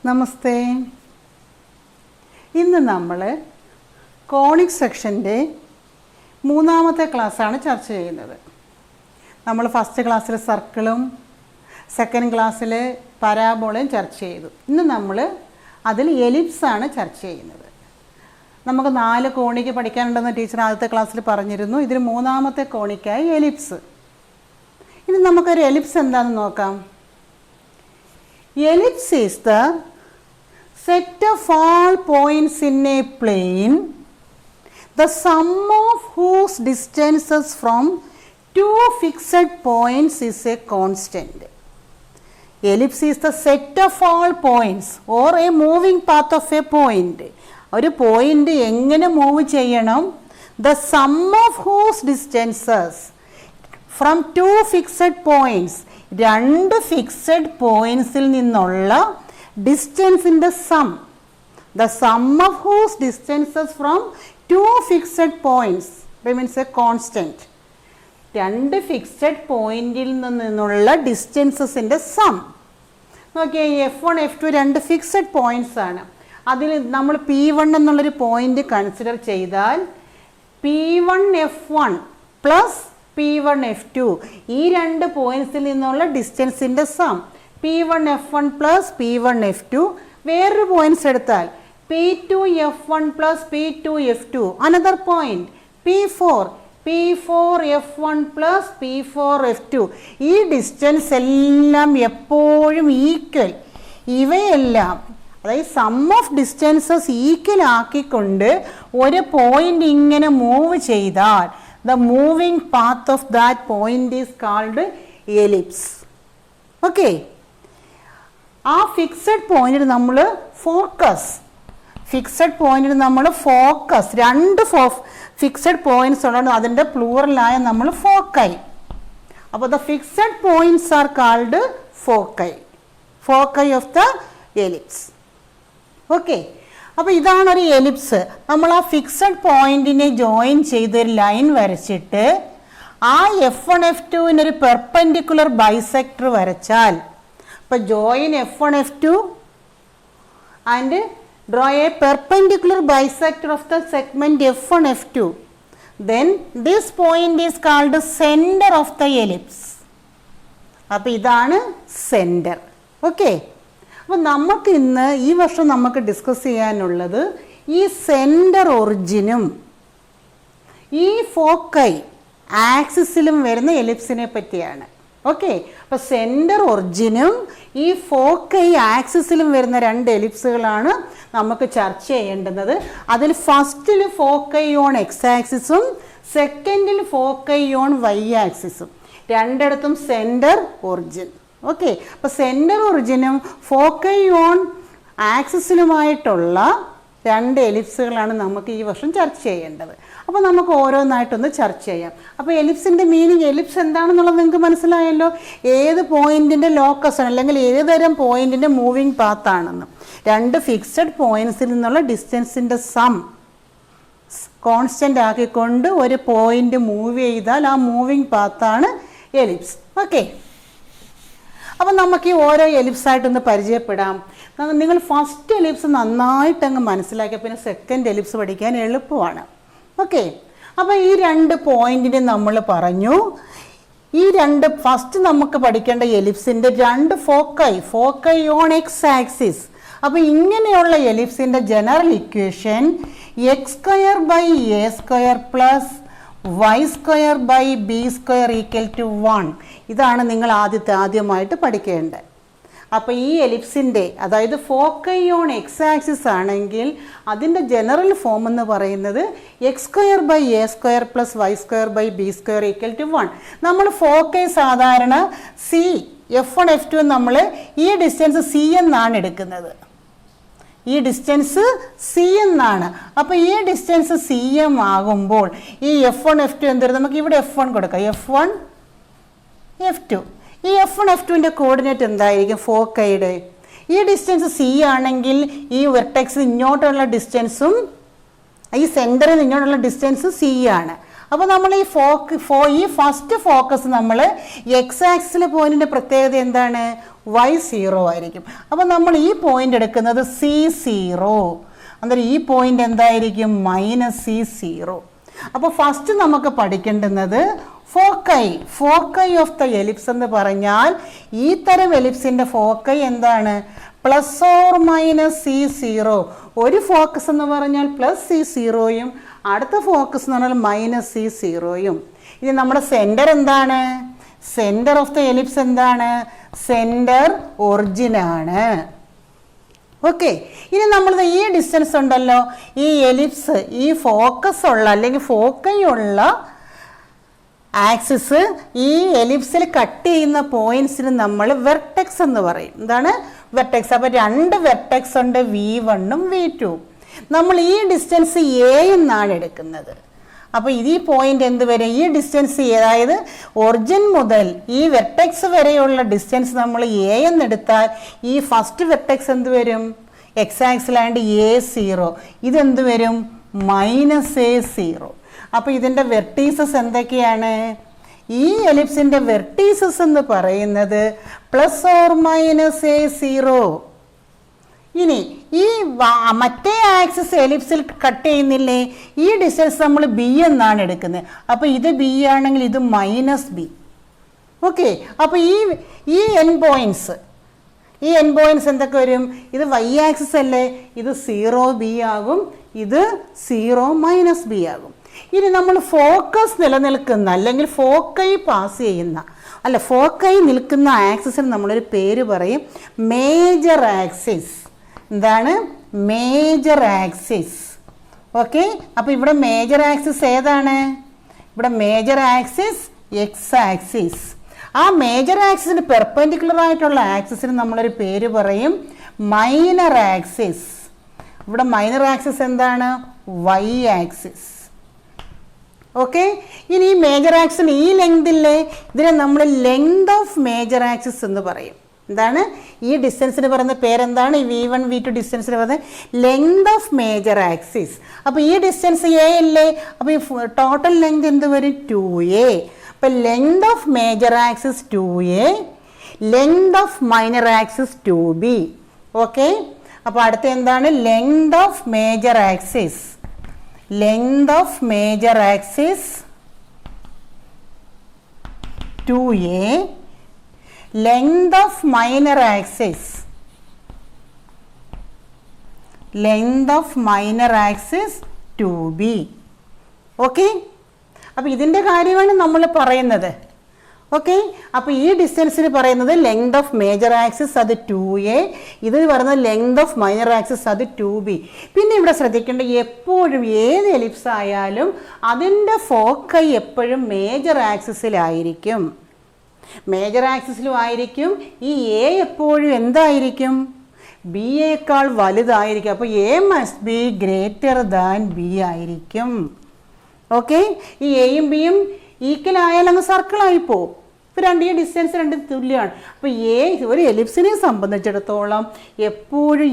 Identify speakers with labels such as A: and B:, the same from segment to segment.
A: നമസ്തേ. ഇന്ന് നമ്മൾ കോണിക് സെക്ഷൻ്റെ മൂന്നാമത്തെ ക്ലാസ്സാണ് ചർച്ച ചെയ്യുന്നത്. നമ്മൾ ഫസ്റ്റ് ക്ലാസ്സിൽ സർക്കിളും സെക്കൻഡ് ക്ലാസ്സിൽ പരാബോളയും ചർച്ച ചെയ്തു. ഇന്ന് നമ്മൾ അതിൽ എലിപ്സാണ് ചർച്ച ചെയ്യുന്നത്. നമുക്ക് 4 കോണിക്ക് പഠിക്കാനുണ്ടെന്ന് ടീച്ചർ ആദ്യത്തെ ക്ലാസ്സിൽ പറഞ്ഞിരുന്നു. ഇതിൽ മൂന്നാമത്തെ കോണിക്കായി എലിപ്സ്. ഇനി നമുക്കൊരു എലിപ്സ് എന്താണെന്ന് നോക്കാം. Ellipse is the set of all points in a plane, the sum of whose distances from two fixed points is a constant. Ellipse is the set of all points or a moving path of a point. ഒരു point എങ്ങനെ move ചെയ്യണം? The sum of whose distances from two fixed points, 2 fixed പോയിൻസിൽ നിന്നുള്ള ഡിസ്റ്റൻസിൻ്റെ sum. The sum of whose distances from 2 fixed points means a constant. 2 fixed പോയിന്റിൽ നിന്നുള്ള ഡിസ്റ്റൻസസിൻ്റെ some. നോക്കിയാൽ F1 F2 2 fixed points ആണ്. അതിൽ നമ്മൾ P1 എന്നുള്ളൊരു പോയിന്റ് കൺസിഡർ ചെയ്താൽ P1 F1 plus P1 F2 ഈ 2 പോയിന്റ്സിൽ നിന്നുള്ള ഡിസ്റ്റൻസിൻ്റെ some. P1 F1 plus P1 F2. വേറൊരു പോയിന്റ്സ് എടുത്താൽ P2 F1 plus P2 F2. Another point P4 F1 plus P4 F2. ഈ ഡിസ്റ്റൻസ് എല്ലാം എപ്പോഴും ഈക്വൽ. ഇവയെല്ലാം അതായത് സം ഓഫ് ഡിസ്റ്റൻസസ് ഈക്വൽ ആക്കിക്കൊണ്ട് ഒരു പോയിന്റ് ഇങ്ങനെ മൂവ് ചെയ്താൽ the moving path of that point is called ellipse. Okay. ആ ഫിക്സഡ് പോയിന്റിൽ നമ്മൾ ഫോക്കസ്. ഫിക്സഡ് പോയിന്റിൽ നമ്മൾ ഫോക്കസ്. 2 ഫിക്സഡ് പോയിന്റ്സ് ഉള്ളത് അതിൻ്റെ പ്ലൂറലായ നമ്മൾ ഫോക്കൈ. അപ്പോൾ the fixed points are called foci. Foci of the ellipse. Okay. അപ്പോൾ ഇതാണ് ഒരു എലിപ്സ്. നമ്മൾ ആ ഫിക്സഡ് പോയിന്റിനെ ജോയിൻ ചെയ്തൊരു ലൈൻ വരച്ചിട്ട് ആ F1 F2-ന് ഒരു പെർപെൻഡിക്കുലർ ബൈസെക്ടർ വരച്ചാൽ, അപ്പോൾ join F1 F2 and draw A perpendicular bisector of the segment F1 F2, then this point is called center of the ellipse. അപ്പോൾ ഇതാണ് സെന്റർ. ഓക്കെ. അപ്പോൾ നമുക്ക് ഇന്ന് ഈ വർഷം നമുക്ക് ഡിസ്കസ് ചെയ്യാനുള്ളത് ഈ സെൻറ്റർ ഒറിജിനും ഈ ഫോക്കൈ ആക്സിസിലും വരുന്ന എലിപ്സിനെ പറ്റിയാണ്. ഓക്കെ. അപ്പോൾ സെൻറ്റർ ഒറിജിനും ഈ ഫോക്കൈ ആക്സിസിലും വരുന്ന 2 എലിപ്സുകളാണ് നമുക്ക് ചർച്ച ചെയ്യേണ്ടുന്നത്. അതിൽ ഫസ്റ്റിൽ ഫോക്കൈ ഓൺ എക്സ് ആക്സിസും സെക്കൻഡിൽ ഫോക്കൈ ഓൺ വൈ ആക്സിസും. രണ്ടിടത്തും സെൻറ്റർ ഒറിജിൻ. ഓക്കെ. അപ്പോൾ സെൻറ്റർ ഒറിജിനും ഫോക്കൈ ഓൺ ആക്സിസിലുമായിട്ടുള്ള 2 എലിപ്സുകളാണ് നമുക്ക് ഈ വർഷം ചർച്ച ചെയ്യേണ്ടത്. അപ്പോൾ നമുക്ക് ഓരോന്നായിട്ടൊന്ന് ചർച്ച ചെയ്യാം. അപ്പോൾ എലിപ്സിൻ്റെ മീനിങ്, എലിപ്സ് എന്താണെന്നുള്ളത് നിങ്ങൾക്ക് മനസ്സിലായല്ലോ. ഏത് പോയിന്റിൻ്റെ ലോക്കസ് ആണ് അല്ലെങ്കിൽ ഏത് തരം പോയിന്റിൻ്റെ മൂവിങ് പാത്താണെന്ന്. 2 ഫിക്സഡ് പോയിന്റ്സിൽ നിന്നുള്ള ഡിസ്റ്റൻസിൻ്റെ സം കോൺസ്റ്റൻ്റ് ആക്കിക്കൊണ്ട് ഒരു പോയിന്റ് മൂവ് ചെയ്താൽ ആ മൂവിങ് പാത്താണ് എലിപ്സ്. ഓക്കെ. അപ്പം നമുക്ക് ഈ ഓരോ എലിപ്സായിട്ടൊന്ന് പരിചയപ്പെടാം. നിങ്ങൾ ഫസ്റ്റ് എലിപ്സ് നന്നായിട്ടങ്ങ് മനസ്സിലാക്കിയ പിന്നെ സെക്കൻഡ് എലിപ്സ് പഠിക്കാൻ എളുപ്പമാണ്. ഓക്കെ. അപ്പോൾ ഈ 2 പോയിന്റിനെ നമ്മൾ പറഞ്ഞു. ഈ ഫസ്റ്റ് നമുക്ക് പഠിക്കേണ്ട എലിപ്സിൻ്റെ 2 ഫോക്കൈ ഓൺ എക്സ് ആക്സിസ്. അപ്പോൾ ഇങ്ങനെയുള്ള എലിപ്സിൻ്റെ general equation x² + a² + y² / b² = 1. ഇതാണ് നിങ്ങൾ ആദ്യമായിട്ട് പഠിക്കേണ്ടത്. അപ്പോൾ ഈ എലിപ്സിൻ്റെ അതായത് ഫോക്കൈ ഓൺ എക്സ് ആക്സിസ് ആണെങ്കിൽ അതിൻ്റെ ജനറൽ ഫോം എന്ന് പറയുന്നത് x² / a² + y² / b² = 1. നമ്മൾ ഫോക്കൈ സാധാരണ F1 F2 നമ്മൾ ഈ ഡിസ്റ്റൻസ് C എന്നാണ് എടുക്കുന്നത്. ഈ ഡിസ്റ്റൻസ് സി എന്നാണ്. അപ്പോൾ ഈ ഡിസ്റ്റൻസ് CM ആകുമ്പോൾ ഈ F1 F2 എന്ത് നമുക്ക് ഇവിടെ F1 കൊടുക്കാം. F1 F2. ഈ F1 F2ൻ്റെ കോർഡിനേറ്റ് എന്തായിരിക്കും? ഫോക്കൈയുടെ ഈ ഡിസ്റ്റൻസ് C ആണെങ്കിൽ ഈ വെർട്ടെക്സിൽ ഇങ്ങോട്ടുള്ള ഡിസ്റ്റൻസും ഈ സെൻറ്ററിൽ ഇങ്ങോട്ടുള്ള ഡിസ്റ്റൻസ് C ആണ്. അപ്പോൾ നമ്മൾ ഈ ഫസ്റ്റ് ഫോക്കസ് നമ്മൾ എക്സ് ആക്സിലെ പോയിന്റിൻ്റെ പ്രത്യേകത എന്താണ്? y0 ആയിരിക്കും. അപ്പോൾ നമ്മൾ ഈ പോയിന്റ് എടുക്കുന്നത് C0, അന്നേരം ഈ പോയിന്റ് എന്തായിരിക്കും? -C0. അപ്പോൾ ഫസ്റ്റ് നമുക്ക് പഠിക്കേണ്ടുന്നത് ഫോക്കൈ ഓഫ് ദ എലിപ്സ് എന്ന് പറഞ്ഞാൽ ഈ തരം എലിപ്സിൻ്റെ ഫോക്കൈ എന്താണ്? ±C0. ഒരു ഫോക്കസ് എന്ന് പറഞ്ഞാൽ +C0യും അടുത്ത ഫോക്കസ് എന്ന് പറഞ്ഞാൽ -C0യും. ഇനി നമ്മുടെ സെൻറ്റർ എന്താണ്? സെൻറ്റർ ഓഫ് ദ എലിപ്സ് എന്താണ്? സെൻറ്റർ ഒറിജിനാണ്. ഓക്കെ, ഇനി നമ്മൾ ഈ ഡിസ്റ്റൻസ് ഉണ്ടല്ലോ, ഈ എലിപ്സ്, ഈ ഫോക്കസ് ഉള്ള അല്ലെങ്കിൽ ഫോക്കൈ ഉള്ള ആക്സിസ്, ഈ എലിപ്സിൽ കട്ട് ചെയ്യുന്ന പോയിന്റ്സിന് നമ്മൾ വെർട്ടെക്സ് എന്ന് പറയും. എന്താണ് വെർട്ടെക്സ്? അപ്പോൾ 2 വെർട്ടെക്സ് ഉണ്ട്, V1ഉം V2. നമ്മൾ ഈ ഡിസ്റ്റൻസ് A എന്നാണ് എടുക്കുന്നത്. അപ്പോൾ ഈ പോയിന്റ് എന്ത് വരെ? ഈ ഡിസ്റ്റൻസ്, അതായത് ഒറിജിൻ മുതൽ ഈ വെർട്ടെക്സ് വരെയുള്ള ഡിസ്റ്റൻസ് നമ്മൾ A എന്നെടുത്താൽ ഈ ഫസ്റ്റ് വെർട്ടെക്സ് എന്ത് വരും? എക്സ് ആക്സിലാണ്ട് A0. ഇതെന്ത് വരും? -A0. അപ്പോൾ ഇതിൻ്റെ വെർട്ടീസസ് എന്തൊക്കെയാണ്? ഈ എലിപ്സിൻ്റെ വെർട്ടീസസ് എന്ന് പറയുന്നത് ±A0. ഇനി ഈ മറ്റേ ആക്സിസ് എലിപ്സിൽ കട്ട് ചെയ്യുന്നില്ലേ, ഈ ഡിസ്റ്റൻസ് നമ്മൾ B എന്നാണ് എടുക്കുന്നത്. അപ്പോൾ ഇത് B ആണെങ്കിൽ ഇത് -B. ഓക്കെ, അപ്പോൾ ഈ എൻ പോയിൻറ്റ്സ് എന്തൊക്കെ വരും? ഇത് y ആക്സിസ് അല്ലേ, ഇത് 0B ആകും, ഇത് 0 -B ആകും. ഇനി നമ്മൾ ഫോക്കസ് നിലനിൽക്കുന്ന അല്ലെങ്കിൽ ഫോക്കൈ പാസ് ചെയ്യുന്ന ഫോക്കൈ നിൽക്കുന്ന ആക്സിസിന് നമ്മളൊരു പേര് പറയും മേജർ ആക്സിസ്. എന്താണ്? Major axis. ഓക്കെ, അപ്പോൾ ഇവിടെ മേജർ ആക്സിസ് ഏതാണ്? ഇവിടെ മേജർ ആക്സിസ് എക്സ് ആക്സിസ്. ആ മേജർ ആക്സിസിന് പെർപെൻഡിക്കുലർ ആയിട്ടുള്ള ആക്സിസിന് നമ്മളൊരു പേര് പറയും മൈനർ ആക്സിസ്. ഇവിടെ മൈനർ ആക്സിസ് എന്താണ്? Y axis. ഓക്കെ, ഇനി ഈ മേജർ ആക്സിന് ഈ ലെങ്ത് ഇല്ലേ, ഇതിനെ നമ്മൾ ലെങ്ത് ഓഫ് മേജർ ആക്സിസ് എന്ന് പറയും. എന്താണ്? ഈ ഡിസ്റ്റൻസിന് പറയുന്ന പേരെന്താണ്? ഈ V1 V2 ഡിസ്റ്റൻസിന് പറയുന്നത് ലെങ്ത് ഓഫ് മേജർ ആക്സിസ്. അപ്പോൾ ഈ ഡിസ്റ്റൻസ് A അല്ലേ, അപ്പോൾ ഈ ടോട്ടൽ ലെങ്ത് എന്ത് വരും? 2A. അപ്പോൾ length of major axis 2A, length of minor axis 2B. Okay, അപ്പോൾ അടുത്ത എന്താണ്? Length of major axis. Length of major axis 2A, length of minor axis 2B. Okay, അപ്പോൾ ഇതിൻ്റെ കാര്യമാണ് നമ്മൾ പറയുന്നത്. ഓക്കെ, അപ്പോൾ ഈ ഡിസ്റ്റൻസിന് പറയുന്നത് ലെങ്ത് ഓഫ് മേജർ ആക്സിസ്, അത് 2A. ഇത് പറയുന്നത് ലെങ്ത് ഓഫ് മൈനർ ആക്സിസ്, അത് 2B. പിന്നെ ഇവിടെ ശ്രദ്ധിക്കേണ്ട, എപ്പോഴും ഏത് എലിപ്സ് ആയാലും അതിൻ്റെ ഫോക്കൈ എപ്പോഴും മേജർ ആക്സിസിലായിരിക്കും. മേജർ ആക്സിസിലും ആയിരിക്കും. ഈ A എപ്പോഴും എന്തായിരിക്കും? ബിയേക്കാൾ വലുതായിരിക്കും. അപ്പോൾ A must be greater than B ആയിരിക്കും. ഓക്കെ, ഈ Aയും Bയും ഈക്വൽ ആയാൽ അങ്ങ് സർക്കിളായി പോകും. ഇപ്പോൾ ഈ ഡിസ്റ്റൻസ് രണ്ടും തുല്യമാണ്. അപ്പോൾ ഒരു എലിപ്സിനെ സംബന്ധിച്ചിടത്തോളം എപ്പോഴും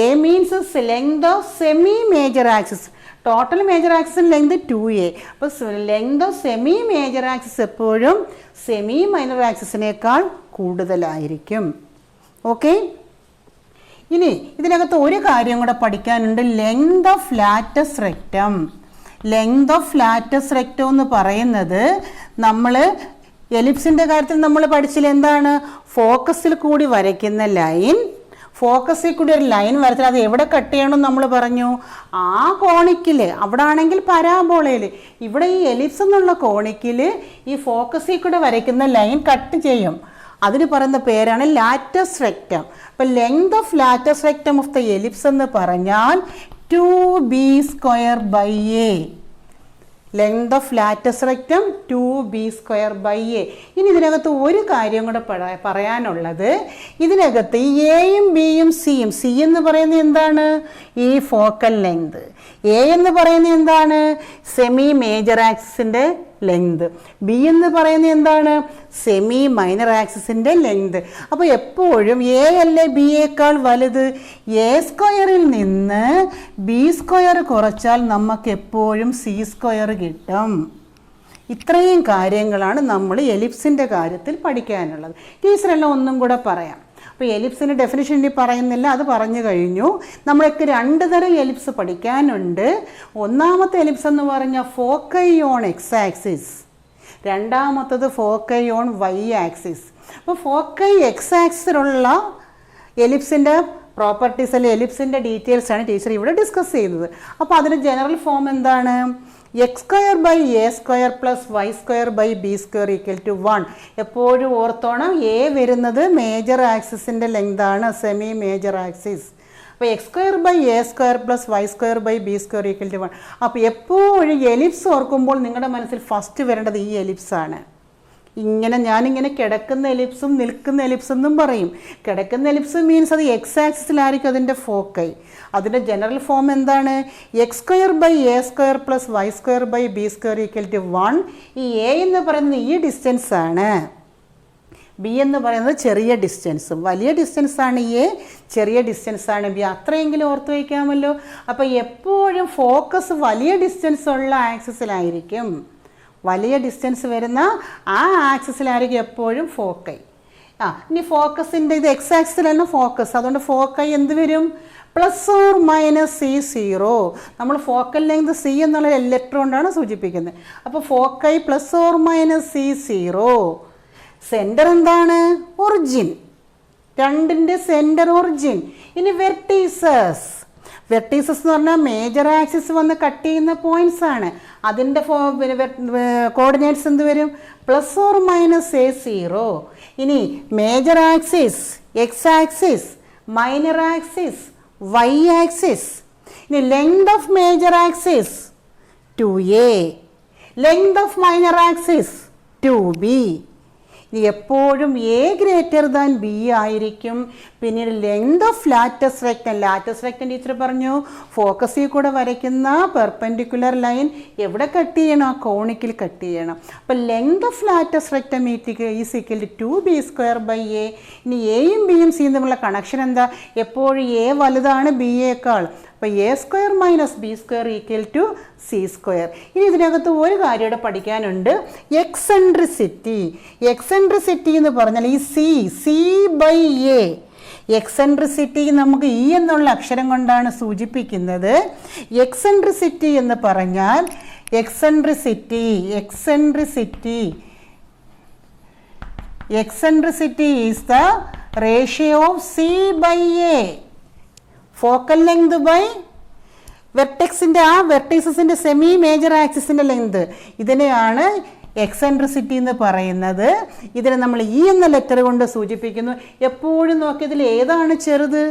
A: A means length of semi major axis. Total major ആക്സിസിന് ലെങ്ത് 2A. അപ്പോൾ length of semi major axis എപ്പോഴും സെമി മൈനർ ആക്സിസിനേക്കാൾ കൂടുതലായിരിക്കും. ഓക്കെ, ഇനി ഇതിനകത്ത് ഒരു കാര്യം കൂടെ പഠിക്കാനുണ്ട്, length of latus rectum. Length of latus rectum എന്ന് പറയുന്നത് നമ്മൾ എലിപ്സിൻ്റെ കാര്യത്തിൽ നമ്മൾ പഠിച്ചില്ല. എന്താണ്? ഫോക്കസിൽ കൂടി വരയ്ക്കുന്ന ലൈൻ, ഫോക്കസിൽ കൂടി ഒരു ലൈൻ വരച്ചാൽ അത് എവിടെ കട്ട് ചെയ്യണമെന്ന് നമ്മൾ പറഞ്ഞു? ആ കോണിക്കിൽ. അവിടെ ആണെങ്കിൽ പരാബോളയിൽ. ഇവിടെ ഈ എലിപ്സ് എന്നുള്ള കോണിക്കിൽ ഈ ഫോക്കസിൽ കൂടെ വരയ്ക്കുന്ന ലൈൻ കട്ട് ചെയ്യും. അതിന് പറയുന്ന പേരാണ് ലാറ്റസ് റെക്റ്റം. അപ്പോൾ length of latus rectum of the ellipse എന്ന് പറഞ്ഞാൽ 2B²/A. Length of latus rectum 2B²/A. ഇനി ഇതിനകത്ത് ഒരു കാര്യം കൂടെ പറയാനുള്ളത്, ഇതിനകത്ത് Aയും Bയും Cയും, C എന്ന് പറയുന്നത് എന്താണ്? ഈ ഫോക്കൽ ലെങ്ത്. A എന്ന് പറയുന്നത് എന്താണ്? സെമി മേജർ ആക്സിസിൻ്റെ ലെങ്ത്. ബി എന്ന് പറയുന്നത് എന്താണ്? സെമി മൈനർ ആക്സിസിൻ്റെ ലെങ്ത്. അപ്പോൾ എപ്പോഴും എ അല്ലേ ബിയേക്കാൾ വലുത്? എ സ്ക്വയറിൽ നിന്ന് ബി സ്ക്വയർ കുറച്ചാൽ നമുക്ക് എപ്പോഴും സി സ്ക്വയർ കിട്ടും. ഇത്രയും കാര്യങ്ങളാണ് നമ്മൾ എലിപ്സിൻ്റെ കാര്യത്തിൽ പഠിക്കാനുള്ളത്. ടീച്ചറെല്ലാം ഒന്നും കൂടെ പറയാം. അപ്പോൾ എലിപ്സിൻ്റെ ഡെഫിനിഷൻ ഇനി പറയുന്നില്ല, അത് പറഞ്ഞു കഴിഞ്ഞു. നമ്മൾക്ക് 2 തരം എലിപ്സ് പഠിക്കാനുണ്ട്. ഒന്നാമത്തെ എലിപ്സ് എന്ന് പറഞ്ഞാൽ ഫോക്കൈ ഓൺ എക്സ് ആക്സിസ്, രണ്ടാമത്തത് ഫോക്കൈ ഓൺ വൈ ആക്സിസ്. അപ്പോൾ ഫോക്കൈ എക്സ് ആക്സിലുള്ള എലിപ്സിൻ്റെ പ്രോപ്പർട്ടീസ് അല്ലെങ്കിൽ എലിപ്സിൻ്റെ ഡീറ്റെയിൽസാണ് ടീച്ചർ ഇവിടെ ഡിസ്കസ് ചെയ്യുന്നത്. അപ്പോൾ അതിൻ്റെ ജനറൽ ഫോം എന്താണ്? X square by A square plus Y square by B square equal to 1. എപ്പോഴും ഓർത്തോണം, എ വരുന്നത് മേജർ ആക്സിസിൻ്റെ ലെങ്താണ്, സെമി മേജർ ആക്സിസ്. അപ്പോൾ x square by A square plus Y square by B square equal to 1. അപ്പോൾ എപ്പോഴും ellipse ഓർക്കുമ്പോൾ നിങ്ങളുടെ മനസ്സിൽ ഫസ്റ്റ് വരേണ്ടത് ഈ എലിപ്സാണ്. ഞാനിങ്ങനെ കിടക്കുന്ന എലിപ്സും നിൽക്കുന്ന എലിപ്സും എന്നും പറയും. കിടക്കുന്ന എലിപ്സ് മീൻസ് അത് എക്സ് ആക്സിസിലായിരിക്കും അതിൻ്റെ ഫോക്കൈ. അതിൻ്റെ ജനറൽ ഫോം എന്താണ്? X square by A square plus Y square by B square equal to 1. ഈ എ എന്ന് പറയുന്നത് ഈ ഡിസ്റ്റൻസ് ആണ്, ബി എന്ന് പറയുന്നത് ചെറിയ ഡിസ്റ്റൻസും. വലിയ ഡിസ്റ്റൻസാണ് എ, ചെറിയ ഡിസ്റ്റൻസാണ് ബി. അത്രയെങ്കിലും ഓർത്ത് വയ്ക്കാമല്ലോ. അപ്പോൾ എപ്പോഴും ഫോക്കസ് വലിയ ഡിസ്റ്റൻസ് ഉള്ള ആക്സിസിലായിരിക്കും. വലിയ ഡിസ്റ്റൻസ് വരുന്ന ആ ആക്സിസിലായിരിക്കും എപ്പോഴും ഫോക്കൈ. ഇനി ഫോക്കസിൻ്റെ ഇത് എക്സ് ആക്സിസിലാണ് ഫോക്കസ്, അതുകൊണ്ട് ഫോക്കൈ എന്ത് വരും? Plus or minus C0. നമ്മൾ ഫോക്കൽ ലെങ്ത് സി എന്നുള്ള ലെറ്റർ കൊണ്ടാണ് സൂചിപ്പിക്കുന്നത്. അപ്പോൾ foci plus or minus C0. Centre എന്താണ്? ഒറിജിൻ. രണ്ടിൻ്റെ സെൻറ്റർ ഒറിജിൻ. ഇനി വെർട്ടീസസ്. വെർട്ടീസസ് എന്ന് പറഞ്ഞാൽ മേജർ ആക്സിസ് വന്ന് കട്ട് ചെയ്യുന്ന പോയിന്റ്സ് ആണ്. അതിൻ്റെ കോർഡിനേറ്റ്സ് എന്ത് വരും? Plus or minus A0. ഇനി major axis X axis, minor axis Y axis. ഇനി length of major axis 2a, length of minor axis 2b. എപ്പോഴും എ ഗ്രേറ്റർ ദാൻ ബി ആയിരിക്കും. പിന്നീട് length of latus rectum. Latus rectum teacher പറഞ്ഞു ഫോക്കസിൽ കൂടെ വരയ്ക്കുന്ന perpendicular line എവിടെ cut ചെയ്യണം? ആ കോണിക്കിൽ കട്ട് ചെയ്യണം. അപ്പോൾ length of latus rectum is equal to 2b square by a. ഇനി എയും ബിയും സിയും തമ്മിലുള്ള കണക്ഷൻ എന്താ? എപ്പോഴും എ വലുതാണ് ബിയേക്കാൾ. അപ്പോൾ a square minus B square equal to C square. ഇനി ഇതിനകത്ത് ഒരു കാര്യം ഇവിടെ പഠിക്കാനുണ്ട്, എക്സെൻട്രിസിറ്റി. എക്സെൻട്രിസിറ്റി എന്ന് പറഞ്ഞാൽ ഈ സി ബൈ എ. എക്സെൻട്രിസിറ്റി നമുക്ക് ഇ എന്നുള്ള അക്ഷരം കൊണ്ടാണ് സൂചിപ്പിക്കുന്നത്. എക്സെൻട്രിസിറ്റി എന്ന് പറഞ്ഞാൽ eccentricity is the ratio of C by A. Focal length by വെർട്ടെക്സിൻ്റെ ആ വെർട്ടീസസിൻ്റെ സെമി മേജർ ആക്സിസിൻ്റെ ലെങ്ത്. ഇതിനെയാണ് എക്സെൻട്രിസിറ്റി എന്ന് പറയുന്നത്. ഇതിനെ നമ്മൾ ഇ എന്ന ലെറ്റർ കൊണ്ട് സൂചിപ്പിക്കുന്നു. എപ്പോഴും നോക്കിയതിൽ ഏതാണ് ചെറുത്?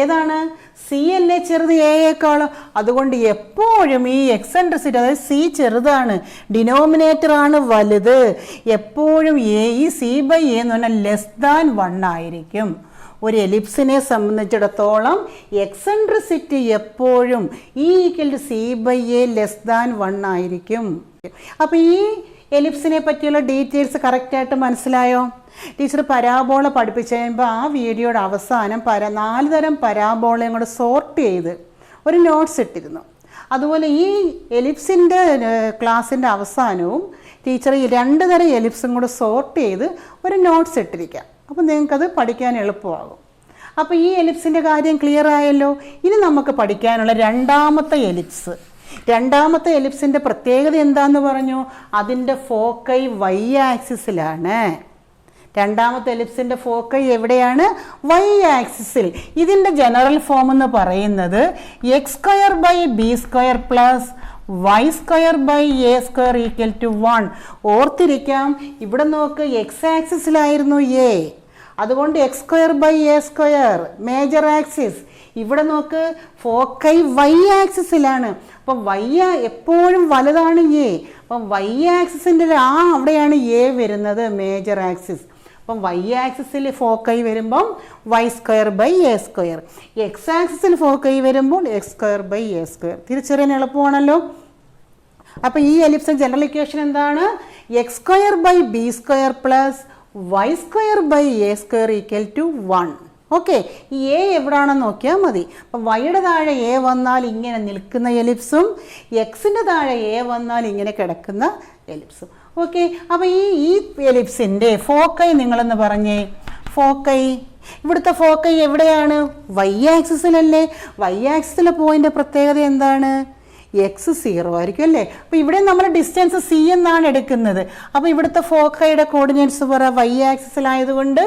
A: ഏതാണ്? സി അല്ലേ ചെറുത് എയേക്കാളും. അതുകൊണ്ട് എപ്പോഴും ഈ എക്സെൻട്രിസിറ്റി, അതായത് സി ചെറുതാണ്, ഡിനോമിനേറ്റർ ആണ് വലുത്. എപ്പോഴും ഈ സി ബൈ എ എന്ന് പറഞ്ഞാൽ ലെസ് ദാൻ 1 ആയിരിക്കും. ഒരു എലിപ്സിനെ സംബന്ധിച്ചിടത്തോളം എക്സെൻട്രിസിറ്റി എപ്പോഴും e equal to c by a less than 1 ആയിരിക്കും. അപ്പോൾ ഈ എലിപ്സിനെ പറ്റിയുള്ള ഡീറ്റെയിൽസ് കറക്റ്റായിട്ട് മനസ്സിലായോ? ടീച്ചർ പരാബോള പഠിപ്പിച്ച് കഴിയുമ്പോൾ ആ വീഡിയോയുടെ അവസാനം 4 തരം പരാബോളയും കൂടെ സോർട്ട് ചെയ്ത് ഒരു നോട്ട്സ് ഇട്ടിരുന്നു. അതുപോലെ ഈ എലിപ്സിൻ്റെ ക്ലാസ്സിൻ്റെ അവസാനവും ടീച്ചർ ഈ 2 തരം എലിപ്സും കൂടെ സോർട്ട് ചെയ്ത് ഒരു നോട്ട്സ് ഇട്ടിരിക്കാം. അപ്പോൾ നിങ്ങൾക്കത് പഠിക്കാൻ എളുപ്പമാകും. അപ്പോൾ ഈ എലിപ്സിൻ്റെ കാര്യം ക്ലിയർ ആയല്ലോ. ഇനി നമുക്ക് പഠിക്കാനുള്ള രണ്ടാമത്തെ എലിപ്സ്. രണ്ടാമത്തെ എലിപ്സിൻ്റെ പ്രത്യേകത എന്താണെന്ന് പറഞ്ഞു? അതിൻ്റെ ഫോക്കൈ വൈ ആക്സിസിലാണ്. രണ്ടാമത്തെ എലിപ്സിൻ്റെ ഫോക്കൈ എവിടെയാണ്? വൈ ആക്സിസിൽ. ഇതിൻ്റെ ജനറൽ ഫോം എന്ന് പറയുന്നത് x square by B square plus Y square by A square equal to 1. ഓർത്തിരിക്കാം, ഇവിടെ നോക്ക് എക്സ് ആക്സിസിലായിരുന്നു എ, അതുകൊണ്ട് x square by A square major axis. ഇവിടെ നോക്ക് ഫോക്കൈ വൈ ആക്സിസിലാണ്. അപ്പം വൈ എപ്പോഴും വലുതാണ് എ. അപ്പം വൈ ആക്സിസിൻ്റെ അവിടെയാണ് എ വരുന്നത്, മേജർ ആക്സിസ്. അപ്പം വൈ ആക്സിസിൽ ഫോക്കൈ വരുമ്പം y square by A square, x ആക്സിസിൽ ഫോക്കൈ വരുമ്പോൾ x square by A square. തിരിച്ചറിയാൻ എളുപ്പമാണല്ലോ. അപ്പോൾ ഈ എലിപ്സിൻ്റെ ജനറൽ ഇക്വേഷൻ എന്താണ്? X square by B square plus Y square by A square equal to 1. Okay, ഈ എ എവിടെയാണെന്ന് നോക്കിയാൽ മതി. അപ്പം വൈയുടെ താഴെ എ വന്നാൽ ഇങ്ങനെ നിൽക്കുന്ന എലിപ്സും എക്സിൻ്റെ താഴെ എ വന്നാൽ ഇങ്ങനെ കിടക്കുന്ന എലിപ്സും. ഓക്കെ, അപ്പോൾ ഈ എലിപ്സിൻ്റെ ഫോക്കൈ നിങ്ങളെന്ന് പറഞ്ഞേ. ഫോക്കൈ, ഇവിടുത്തെ ഫോക്കൈ എവിടെയാണ്? വൈ ആക്സിസിലല്ലേ. വൈ ആക്സിസിലെ പോയിൻ്റെ പ്രത്യേകത എന്താണ്? എക്സ് 0 ആയിരിക്കും അല്ലേ. അപ്പോൾ ഇവിടെ നമ്മൾ ഡിസ്റ്റൻസ് സി എന്നാണ് എടുക്കുന്നത്. അപ്പോൾ ഇവിടുത്തെ ഫോക്കൈയുടെ കോർഡിനേറ്റ്സ് പറ. വൈ ആക്സിസിലായതുകൊണ്ട്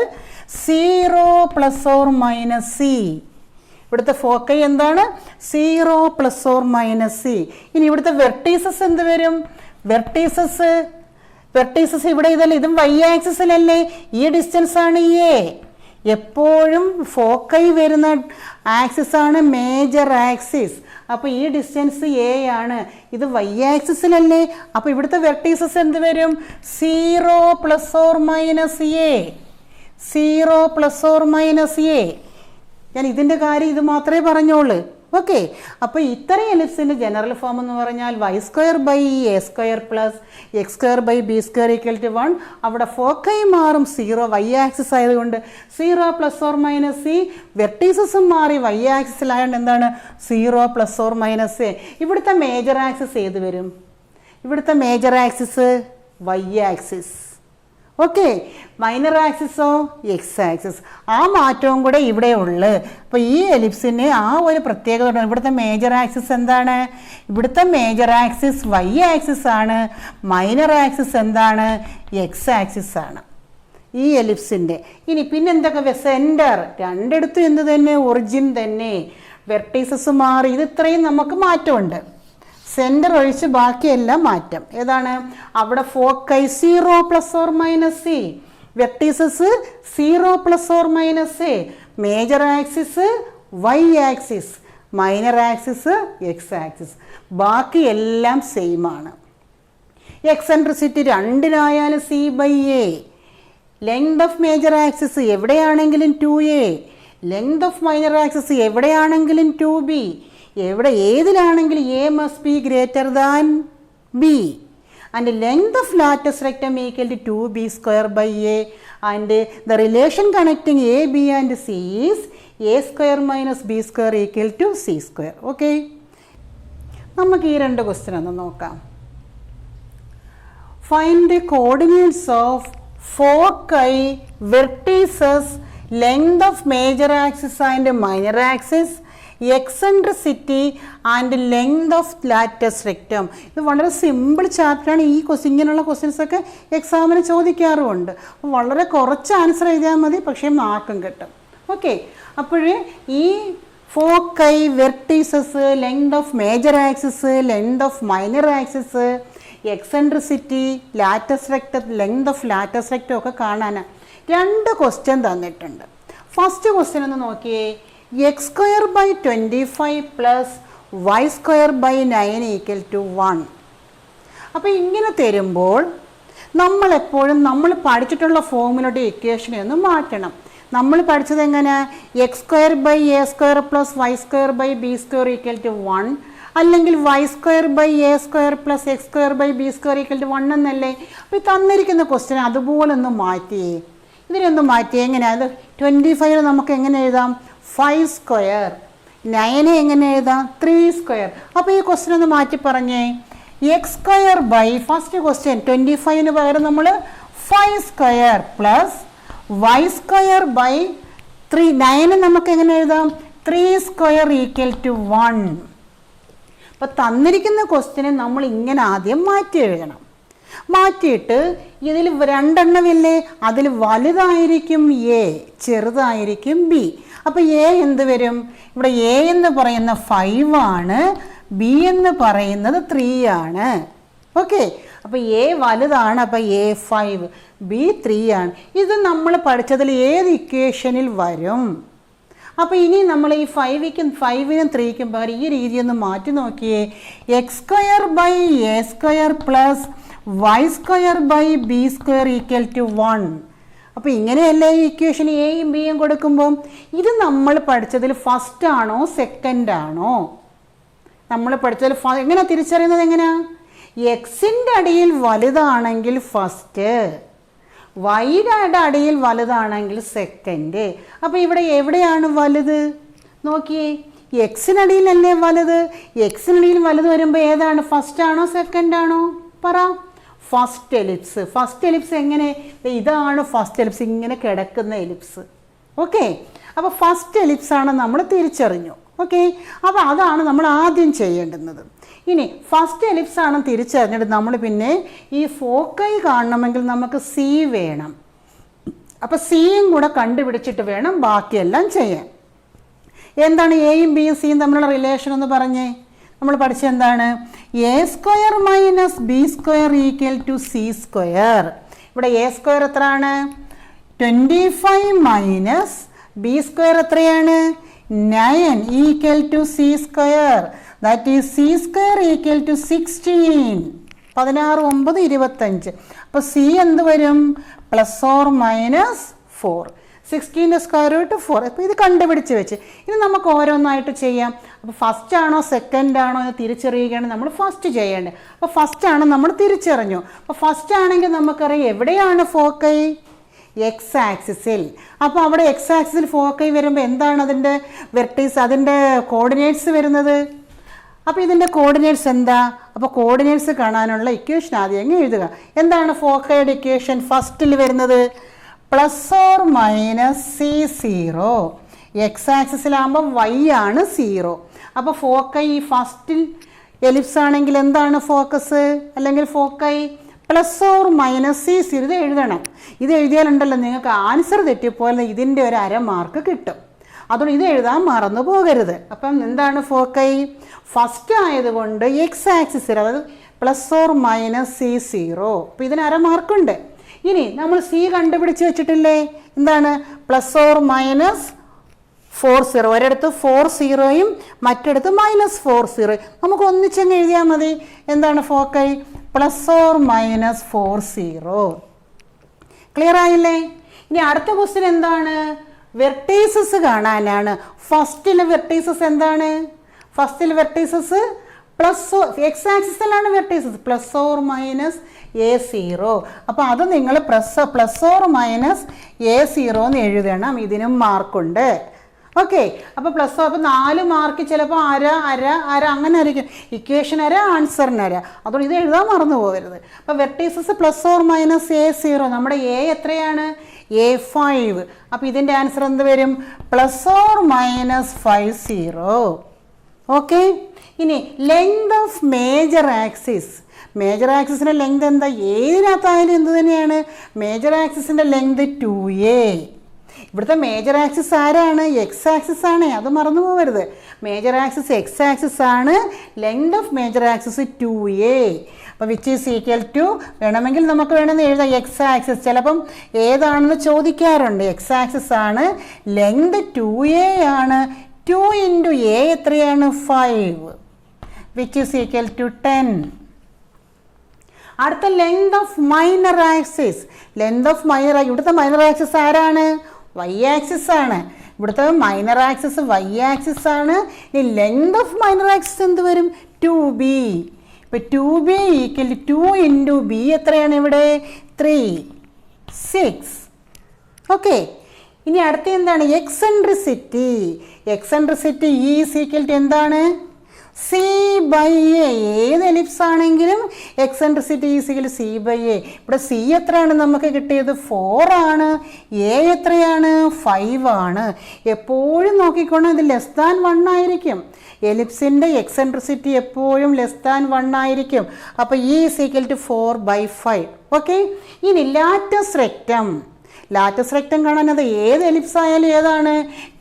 A: 0 ± c. ഇവിടുത്തെ ഫോക്കൈ എന്താണ്? 0 ± c. ഇനി ഇവിടുത്തെ വെർട്ടീസസ് എന്ത് വരും? വെർട്ടീസസ് ഇവിടെ ഇതല്ലേ, ഇതും വൈ ആക്സിസിലല്ലേ. ഈ ഡിസ്റ്റൻസ് ആണ് എ. എപ്പോഴും ഫോക്കൈ വരുന്ന ആക്സിസ് ആണ് മേജർ ആക്സിസ്. അപ്പോൾ ഈ ഡിസ്റ്റൻസ് എ ആണ്. ഇത് വൈ ആക്സിസിലല്ലേ. അപ്പോൾ ഇവിടുത്തെ വെർട്ടീസസ് എന്ത് വരും? 0 ± a. 0 ± a. ഞാൻ ഇതിൻ്റെ കാര്യം ഇത് മാത്രമേ പറഞ്ഞോളൂ. ഓക്കെ, അപ്പോൾ ഇത്രയും എലിപ്സിൻ്റെ ജനറൽ ഫോം എന്ന് പറഞ്ഞാൽ y square by A square plus x square by B square equal to 1. അവിടെ ഫോക്കൈ മാറും 0, വൈ ആക്സിസ് ആയതുകൊണ്ട് 0 ± c. വെർട്ടീസസും മാറി വൈ ആക്സിസിലായതുകൊണ്ട് എന്താണ്? 0 ± a. ഇവിടുത്തെ മേജർ ആക്സിസ് ഏത് വരും? ഇവിടുത്തെ major axis Y axis. Okay, minor ആക്സിസോ എക്സ് ആക്സിസ്. ആ മാറ്റവും കൂടെ ഇവിടെ ഉള്ളു. അപ്പോൾ ഈ എലിപ്സിന് ആ ഒരു പ്രത്യേകത ഉണ്ട്. ഇവിടുത്തെ മേജർ ആക്സിസ് എന്താണ്? ഇവിടുത്തെ മേജർ ആക്സിസ് വൈ ആക്സിസ് ആണ്. മൈനർ ആക്സിസ് എന്താണ്? എക്സ് ആക്സിസ് ആണ് ഈ എലിപ്സിൻ്റെ. ഇനി പിന്നെന്തൊക്കെ? സെൻറ്റർ രണ്ടിടത്തും എന്ത് തന്നെ? ഒറിജിൻ തന്നെ. വെർട്ടീസസ് മാറി. ഇത് ഇത്രയും നമുക്ക് മാറ്റമുണ്ട്. സെൻറ്റർ ഒഴിച്ച് ബാക്കിയെല്ലാം മാറ്റം. ഏതാണ്? അവിടെ foci 0 ± c. Vertices 0 ± a. Major axis Y axis, minor axis X axis. ബാക്കി എല്ലാം സെയിം ആണ്. എക്സെൻട്രിസിറ്റി രണ്ടിനായാലും c/a. Length of major axis എവിടെയാണെങ്കിലും 2a. Length of minor axis എവിടെയാണെങ്കിലും 2b. എവിടെ ഏതിലാണെങ്കിലും a must be greater than b. And length of latex rectum equal to 2b² a. And the relation connecting a, b and c is a² - b² equal to c². Okay. നമുക്ക് ഈ രണ്ട് question ഒന്ന് നോക്കാം. Find the coordinates of foci, vertices, length of major axis and minor axis, eccentricity and length of latex rectum. ഇത് വളരെ simple ചാപ്റ്ററാണ്. ഈ ഇങ്ങനെയുള്ള ക്വസ്റ്റ്യൻസൊക്കെ എക്സാമിന് ചോദിക്കാറുമുണ്ട്. അപ്പോൾ വളരെ കുറച്ച് ആൻസർ എഴുതിയാൽ മതി, പക്ഷേ മാർക്കും കിട്ടും. ഓക്കെ, അപ്പോൾ ഈ foci, vertices, length of major axis, length of minor axis, eccentricity, latus rectum, length of latus rectum ഒക്കെ കാണാനാണ് രണ്ട് ക്വസ്റ്റ്യൻ തന്നിട്ടുണ്ട്. ഫസ്റ്റ് ക്വസ്റ്റ്യൻ ഒന്ന് നോക്കിയേ. x² / 25 plus y² / 9 equal to 1. അപ്പോൾ ഇങ്ങനെ തരുമ്പോൾ നമ്മളെപ്പോഴും നമ്മൾ പഠിച്ചിട്ടുള്ള ഫോമിലോട്ട് ഇക്വേഷനെ ഒന്ന് മാറ്റണം. നമ്മൾ പഠിച്ചത് എങ്ങനെയാണ്? x² / a² plus y² / b² equal to 1, അല്ലെങ്കിൽ y² / a² plus x² / b² equal to 1 എന്നല്ലേ. അപ്പോൾ ഈ തന്നിരിക്കുന്ന ക്വസ്റ്റ്യൻ അതുപോലെ ഒന്ന് മാറ്റിയേ. ഇതിനൊന്ന് മാറ്റിയേ. എങ്ങനെയാണ്? അത് 25 നമുക്ക് എങ്ങനെ എഴുതാം? 5². 9 എങ്ങനെ എഴുതാം? 3². അപ്പോൾ ഈ ക്വസ്റ്റ്യൻ ഒന്ന് മാറ്റി പറഞ്ഞേ. x² / ഫസ്റ്റ് ക്വസ്റ്റ്യൻ 25 പകരം നമ്മൾ 5² പ്ലസ് y² / 3. 9 നമുക്ക് എങ്ങനെ എഴുതാം? 3² ഈക്വൽ ടു 1. അപ്പോൾ തന്നിരിക്കുന്ന ക്വസ്റ്റ്യനെ നമ്മൾ ഇങ്ങനെ ആദ്യം മാറ്റി എഴുതണം. മാറ്റിയിട്ട് ഇതിൽ രണ്ടെണ്ണമില്ലേ, അതിൽ വലുതായിരിക്കും എ, ചെറുതായിരിക്കും ബി. അപ്പോൾ എ എന്ത് വരും? ഇവിടെ എ എന്ന് പറയുന്ന 5 ആണ്, ബി എന്ന് പറയുന്നത് 3 ആണ്. ഓക്കെ, അപ്പോൾ എ വലുതാണ്, അപ്പോൾ എ 5, ബി 3 ആണ്. ഇത് നമ്മൾ പഠിച്ചതിൽ ഏത് ഇക്വേഷനിൽ വരും? അപ്പോൾ ഇനി നമ്മൾ ഈ 5നും 3നും പകരം ഈ രീതി ഒന്ന് മാറ്റി നോക്കിയേ. x² / a² plus y² / b² equal to 1. അപ്പോൾ ഇങ്ങനെയല്ലേ ഈ ഇക്വേഷൻ എയും ബിയും കൊടുക്കുമ്പോൾ? ഇത് നമ്മൾ പഠിച്ചതിൽ ഫസ്റ്റ് ആണോ സെക്കൻഡ് ആണോ? നമ്മൾ പഠിച്ചതിൽ എങ്ങനെ തിരിച്ചറിയുന്നത്? എങ്ങനെയാണ്? എക്സിൻ്റെ അടിയിൽ വലുതാണെങ്കിൽ ഫസ്റ്റ്, വൈയുടെ അടിയിൽ വലുതാണെങ്കിൽ സെക്കൻഡ്. അപ്പോൾ ഇവിടെ എവിടെയാണ് വലുത് നോക്കിയേ, എക്സിനടിയിലല്ലേ വലുത്. എക്സിനടിയിൽ വലുത് വരുമ്പോൾ ഏതാണ്, ഫസ്റ്റ് ആണോ സെക്കൻഡ് ആണോ പറ? First ellipse. ഫസ്റ്റ് എലിപ്സ് എങ്ങനെ, ഇതാണ് ഫസ്റ്റ് എലിപ്സ്, ഇങ്ങനെ കിടക്കുന്ന എലിപ്സ്. ഓക്കെ, അപ്പോൾ ഫസ്റ്റ് എലിപ്സാണ് നമ്മൾ തിരിച്ചറിഞ്ഞു. ഓക്കെ, അപ്പോൾ അതാണ് നമ്മൾ ആദ്യം ചെയ്യേണ്ടുന്നത്. ഇനി ഫസ്റ്റ് എലിപ്സ് ആണ് തിരിച്ചറിഞ്ഞിട്ട് നമ്മൾ പിന്നെ ഈ ഫോക്കൈ കാണണമെങ്കിൽ നമുക്ക് സി വേണം. അപ്പോൾ സിയും കൂടെ കണ്ടുപിടിച്ചിട്ട് വേണം ബാക്കിയെല്ലാം ചെയ്യാൻ. എന്താണ് എയും ബിയും സിയും തമ്മിലുള്ള റിലേഷൻ എന്ന് പറഞ്ഞേ? നമ്മൾ പഠിച്ചെന്താണ്, A square minus B square equal to C square. ഇവിടെ എ സ്ക്വയർ എത്രയാണ്, 25 മൈനസ് ബി സ്ക്വയർ എത്രയാണ്, 9 equal to C square. That is C square equal to 16. 16 9 25. അപ്പോൾ സി എന്ത് വരും, plus or minus 4. 16 square root 4. അപ്പോൾ ഇത് കണ്ടുപിടിച്ച് വെച്ച് ഇനി നമുക്ക് ഓരോന്നായിട്ട് ചെയ്യാം. അപ്പോൾ ഫസ്റ്റ് ആണോ സെക്കൻഡ് ആണോ എന്ന് തിരിച്ചറിയുകയാണ് നമ്മൾ ഫസ്റ്റ് ചെയ്യേണ്ടത്. അപ്പോൾ ഫസ്റ്റ് ആണ് നമ്മൾ തിരിച്ചറിഞ്ഞു. അപ്പോൾ ഫസ്റ്റ് ആണെങ്കിൽ നമുക്കറിയാം എവിടെയാണ് ഫോക്കൈ, എക്സ് ആക്സിസിൽ. അപ്പോൾ അവിടെ എക്സ് ആക്സിസിൽ ഫോക്കൈ വരുമ്പോൾ എന്താണ് അതിൻ്റെ വെർട്ടീസ്, അതിൻ്റെ കോർഡിനേറ്റ്സ് വരുന്നത്. അപ്പോൾ ഇതിൻ്റെ കോർഡിനേറ്റ്സ് എന്താ, അപ്പോൾ കോർഡിനേറ്റ്സ് കാണാനുള്ള ഇക്വേഷൻ ആദ്യം എങ്ങനെ എഴുതുക. എന്താണ് ഫോക്കൈയുടെ ഇക്വേഷൻ, ഫസ്റ്റിൽ വരുന്നത് plus or minus C 0. X ആക്സിസിലാകുമ്പോൾ വൈ ആണ് 0. അപ്പോൾ ഫോക്കൈ ഈ ഫസ്റ്റിൽ എലിപ്സ് ആണെങ്കിൽ എന്താണ് ഫോക്കസ് അല്ലെങ്കിൽ foci, plus or minus C 0. ഇത് എഴുതണം. ഇത് എഴുതിയാലുണ്ടല്ലോ നിങ്ങൾക്ക് ആൻസർ തെറ്റിപ്പോലെ ഇതിൻ്റെ ഒരു അര മാർക്ക് കിട്ടും. അതുകൊണ്ട് ഇത് എഴുതാൻ മറന്നു പോകരുത്. അപ്പം എന്താണ് ഫോക്കൈ, ഫസ്റ്റ് ആയതുകൊണ്ട് എക്സ് ആക്സിസിൽ, അതായത് പ്ലസ് ഓർ മൈനസ് സി 0. അപ്പോൾ ഇതിന് അര മാർക്കുണ്ട്. ഇനി നമ്മൾ സി കണ്ടുപിടിച്ച് വെച്ചിട്ടില്ലേ, എന്താണ് പ്ലസ് ഓർ മൈനസ് 40. ഒരിടത്ത് 40യും മറ്റിടത്ത് -40. നമുക്ക് ഒന്നിച്ചങ്ങ് എഴുതിയാൽ മതി. എന്താണ് foci, plus or minus 40. Clear ആയില്ലേ? ഇനി അടുത്ത ക്വസ്റ്റ്യൻ എന്താണ്, വെർട്ടീസസ് കാണാനാണ്. ഫസ്റ്റിലെ വെർട്ടീസസ് എന്താണ്, ഫസ്റ്റിലെ വെർട്ടീസസ് പ്ലസ് എക്സ് ആക്സിസിലാണ് vertices, plus or minus A0. അപ്പോൾ അത് നിങ്ങൾ പ്ലസ് ഓർ മൈനസ് A0 എന്ന് എഴുതണം. ഇതിനും മാർക്കുണ്ട്. ഓക്കെ, അപ്പോൾ പ്ലസ് അപ്പോൾ 4 മാർക്ക് ചിലപ്പോൾ അര അര അര അങ്ങനെ ആയിരിക്കും. ഇക്വേഷൻ അര, ആൻസറിന് അര. അതുകൊണ്ട് ഇത് എഴുതാൻ മറന്നു പോകരുത്. അപ്പോൾ vertices plus or minus A0. നമ്മുടെ എ എത്രയാണ്, A5. അപ്പോൾ ഇതിൻ്റെ ആൻസർ എന്ത് വരും, പ്ലസ് ഓർ മൈനസ് 50. ഓക്കെ, ഇനി length of major axis. Major ആക്സിസിൻ്റെ ലെങ്ത് എന്താ, ഏതിനകത്തായാലും എന്ത് തന്നെയാണ്, മേജർ ആക്സിസിൻ്റെ ലെങ്ത് 2a. ഇവിടുത്തെ മേജർ ആക്സിസ് ആരാണ്, എക്സ് ആക്സിസ് ആണ്, അത് മറന്നു പോകരുത്. മേജർ ആക്സിസ് എക്സ് ആക്സിസ് ആണ്, length of major axis 2a. അപ്പോൾ വിച്ച് ഈസ് ഈക്വൽ ടു, വേണമെങ്കിൽ നമുക്ക് വേണമെന്ന് എഴുതാം എക്സ് ആക്സിസ്. ചിലപ്പം ഏതാണെന്ന് ചോദിക്കാറുണ്ട്. എക്സ് ആക്സിസ് ആണ്, ലെങ്ത് 2a ആണ്. 2 × a എത്രയാണ്, 5, വിച്ച് ഈസ് ഈക്വൽ ടു 10. അടുത്ത length of minor axis. Length of minor, ഇവിടുത്തെ മൈനർ ആക്സിസ് ആരാണ്, വൈ ആക്സിസ് ആണ്. ഇവിടുത്തെ മൈനർ ആക്സിസ് വൈ ആക്സിസ് ആണ്. ഇനി ലെങ്ത് ഓഫ് മൈനർ ആക്സിസ് എന്ത് വരും, 2b. ഇപ്പോൾ 2b ഈക്വൽ 2 × b എത്രയാണ് ഇവിടെ, 3, 6. ഓക്കെ, ഇനി അടുത്ത എന്താണ്, eccentricity. Eccentricity is equal to എന്താണ്, C/A. ഏത് എലിപ്സ് ആണെങ്കിലും എക്സെൻട്രിസിറ്റി ഈസ് ഈക്വൽ C/A. ഇവിടെ C എത്രയാണ് നമുക്ക് കിട്ടിയത്, 4 ആണ്. A എത്രയാണ്, 5 ആണ്. എപ്പോഴും നോക്കിക്കോണം, ഇത് ലെസ് ദാൻ 1 ആയിരിക്കും. എലിപ്സിൻ്റെ എക്സെൻട്രിസിറ്റി എപ്പോഴും ലെസ് ദാൻ 1 ആയിരിക്കും. അപ്പോൾ E is equal to 4/5. Okay, ഇനി ലാറ്റസ് റെക്റ്റം. ലാറ്റസ് റെക്റ്റം കാണാൻ അത് ഏത് എലിപ്സ് ആയാലും ഏതാണ്,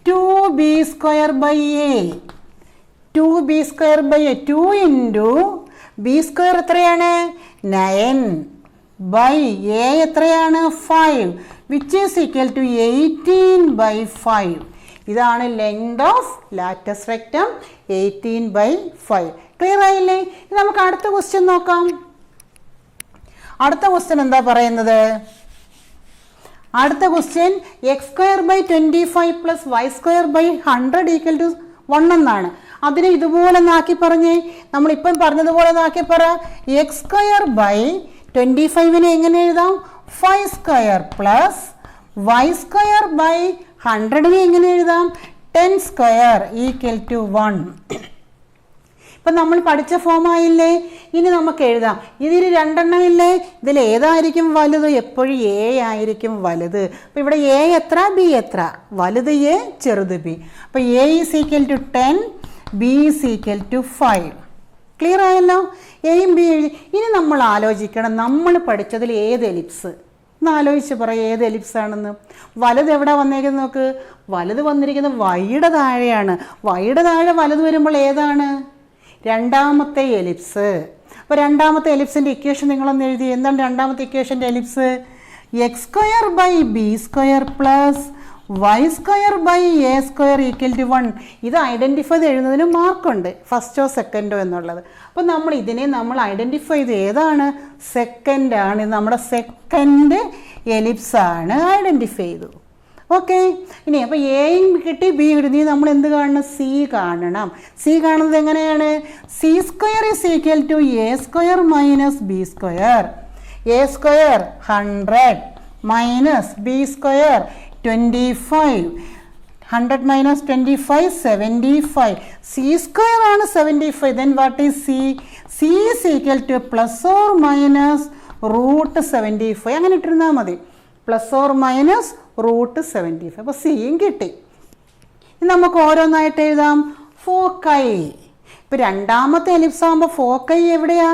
A: 2b²/a. 2b²/a. 2 × b² എത്രയാണ്, 9/a എത്രയാണ്, 5, വിച്ച് ഈസ് ഈക്വൽ ടു 18/5. ഇതാണ് length of latus rectum, 18/5. Clear ആയില്ലേ? നമുക്ക് അടുത്ത ക്വസ്റ്റ്യൻ നോക്കാം. അടുത്ത ക്വസ്റ്റ്യൻ എന്താ പറയുന്നത്, അടുത്ത ക്വസ്റ്റ്യൻ x² / 25 + y² / 100 = 1 എന്നാണ്. അതിനെ ഇതുപോലെ നാക്കി പറഞ്ഞേ, നമ്മളിപ്പം പറഞ്ഞതുപോലെ നാക്കി പറ. എക്സ് സ്ക്വയർ ബൈ 25 എങ്ങനെ എഴുതാം? 5 square plus Y square by 100 എങ്ങനെ എഴുതാം? 10 സ്ക്വയർ ഈക്വൽ ടു 1. ഇപ്പം നമ്മൾ പഠിച്ച ഫോമായില്ലേ? ഇനി നമുക്ക് എഴുതാം. ഇതിൽ 2 എണ്ണം ഇല്ലേ? ഇതിൽ ഏതായിരിക്കും വലുത്? എപ്പോഴും എ ആയിരിക്കും വലുത്. അപ്പോൾ ഇവിടെ എ എത്ര, ബി എത്ര? വലുത് എ, ചെറുത് ബി. അപ്പോൾ a is equal to 10, b is equal to 5. Clear ആയല്ലോ? എയും ബി എഴുതി. ഇനി നമ്മൾ ആലോചിക്കണം, നമ്മൾ പഠിച്ചതിൽ ഏത് എലിപ്സ് ഒന്ന് ആലോചിച്ച് പറയാം, ഏത് എലിപ്സ് ആണെന്ന്. വലുത് എവിടെ വന്നേക്കുന്നത് നോക്ക്. വലുത് വന്നിരിക്കുന്നത് വൈയുടെ താഴെയാണ്. വൈയുടെ താഴെ വലുത് വരുമ്പോൾ ഏതാണ്? രണ്ടാമത്തെ എലിപ്സ്. അപ്പോൾ രണ്ടാമത്തെ എലിപ്സിൻ്റെ ഇക്വേഷൻ നിങ്ങളൊന്ന് എഴുതി. എന്താണ് രണ്ടാമത്തെ ഇക്വേഷൻ്റെ ellipse? X square by B square plus Y square by A square equal to 1. ഇത് ഐഡൻറ്റിഫൈ ചെയ്ത് എഴുതുന്നതിന് മാർക്കുണ്ട്, ഫസ്റ്റോ സെക്കൻഡോ എന്നുള്ളത്. അപ്പോൾ നമ്മൾ ഇതിനെ ഐഡൻറ്റിഫൈ ചെയ്ത് ഏതാണ്? സെക്കൻഡാണ്. ഇത് നമ്മുടെ സെക്കൻഡ് എലിപ്സാണ്, ഐഡൻറ്റിഫൈ ചെയ്തു. ഓക്കെ. ഇനി അപ്പോൾ എയും കിട്ടി, ബി കിട്ടി. നമ്മൾ എന്ത് കാണണം? സി കാണണം. സി കാണുന്നത് എങ്ങനെയാണ്? C square is equal to a square minus B square. A square 100 minus B square 25. 100 minus 25, 75. C square ആണ് 75. Then what is C? C is equal to plus or minus root 75. അങ്ങനെ ഇട്ടിരുന്നാൽ മതി. Plus or minus root 75. അപ്പോൾ സിയും കിട്ടി. ഇനി നമുക്ക് ഓരോന്നായിട്ട് എഴുതാം. ഫോക്കൈ. ഇപ്പോൾ രണ്ടാമത്തെ എലിപ്സ് ആകുമ്പോൾ ഫോക്കൈ എവിടെയാ?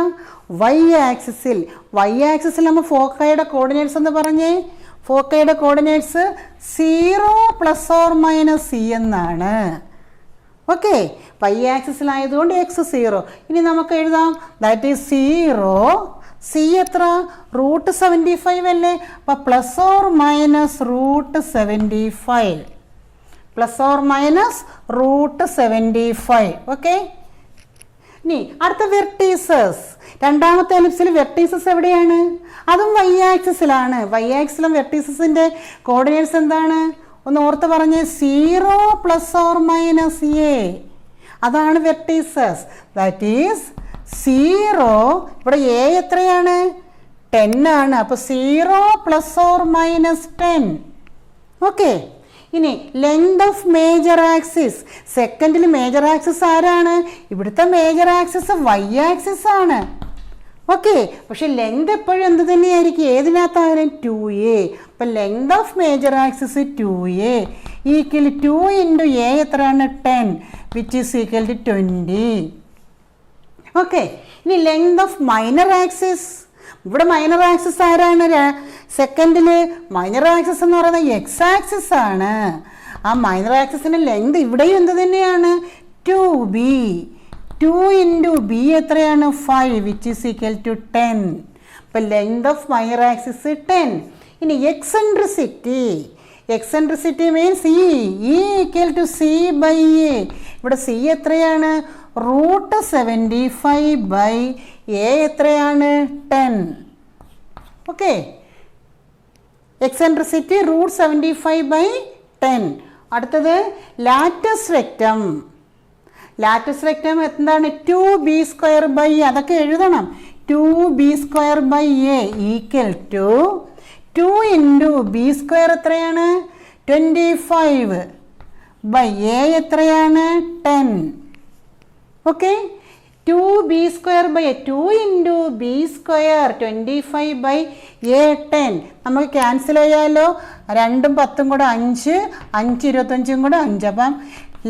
A: വൈ ആക്സിസിൽ. വൈ ആക്സിസിൽ നമ്മൾ ഫോക്കൈയുടെ കോർഡിനേറ്റ്സ് എന്ന് പറഞ്ഞേ. ഫോക്കയുടെ coordinates 0 plus or minus C എന്നാണ്. ഓക്കെ. വൈ ആക്സിസിലായതുകൊണ്ട് എക്സ് 0. ഇനി നമുക്ക് എഴുതാം. That is 0. സി എത്ര? റൂട്ട് 75 അല്ലേ? അപ്പോൾ plus or minus root 75. Plus or minus root 75. Okay. ഇനി അടുത്ത വെർട്ടീസസ്. രണ്ടാമത്തെ എലിപ്സിൽ വെർട്ടീസസ് എവിടെയാണ്? അതും വൈ ആക്സിസിലാണ്. വൈ ആക്സിലും വെർട്ടീസസിൻ്റെ കോർഡിനേറ്റ്സ് എന്താണ്? ഒന്ന് ഓർത്ത് പറഞ്ഞ്. 0 പ്ലസ് ഓർ മൈനസ് എ. അതാണ് വെർട്ടീസസ്. That is 0. ഇവിടെ എ എത്രയാണ്? 10 ആണ്. അപ്പോൾ 0 പ്ലസ് ഓർ മൈനസ് 10. ഓക്കെ. ഇനി ലെങ്ത് ഓഫ് മേജർ ആക്സിസ്. സെക്കൻഡിൽ മേജർ ആക്സിസ് ആരാണ്? ഇവിടുത്തെ മേജർ ആക്സിസ് വൈ ആക്സിസ് ആണ്. ഓക്കെ. പക്ഷെ ലെങ്ത് എപ്പോഴും എന്ത് തന്നെയായിരിക്കും? ഏതിനകത്തായാലും 2a. അപ്പം length of major axis 2a equal 2 into a എത്രയാണ്? 10 which is equal to 20. Okay. ഇനി ലെങ്ത് ഓഫ് മൈനർ ആക്സിസ്. ഇവിടെ മൈനർ ആക്സിസ് ആരാണ്? സെക്കൻഡിൽ മൈനർ ആക്സിസ് എന്ന് പറയുന്നത് എക്സ് ആക്സിസ് ആണ്. ആ മൈനർ ആക്സിസിൻ്റെ ലെങ്ത് ഇവിടെയും എന്ത് തന്നെയാണ്? 2b. 2 ഇൻറ്റു ബി എത്രയാണ്? 5 വിച്ച് ഈസ് ഈക്വൽ ടു 10. അപ്പോൾ ലെങ്ത് ഓഫ് മൈനർ ആക്സിസ് 10. ഇനി eccentricity. Eccentricity means e equal to c by a. ഇവിടെ സി എത്രയാണ്? റൂട്ട് 75 ബൈ എ എത്രയാണ്? 10. ഓക്കെ. Eccentricity root 75 by 10. അടുത്തത് ലാറ്റസ് റെക്റ്റം. ലാറ്റസ് റെക്റ്റം എന്താണ്? 2b square by അതൊക്കെ എഴുതണം. 2b square by a equal to 2 into b square എത്രയാണ്? 25 by a എത്രയാണ്? 10. Okay. 2b square by 2 into b square 25 by a 10. നമുക്ക് cancel ചെയ്യാമല്ലോ. 2ഉം 10ഉം കൂടെ 5, 5 25ഉം കൂടെ 5. അപ്പം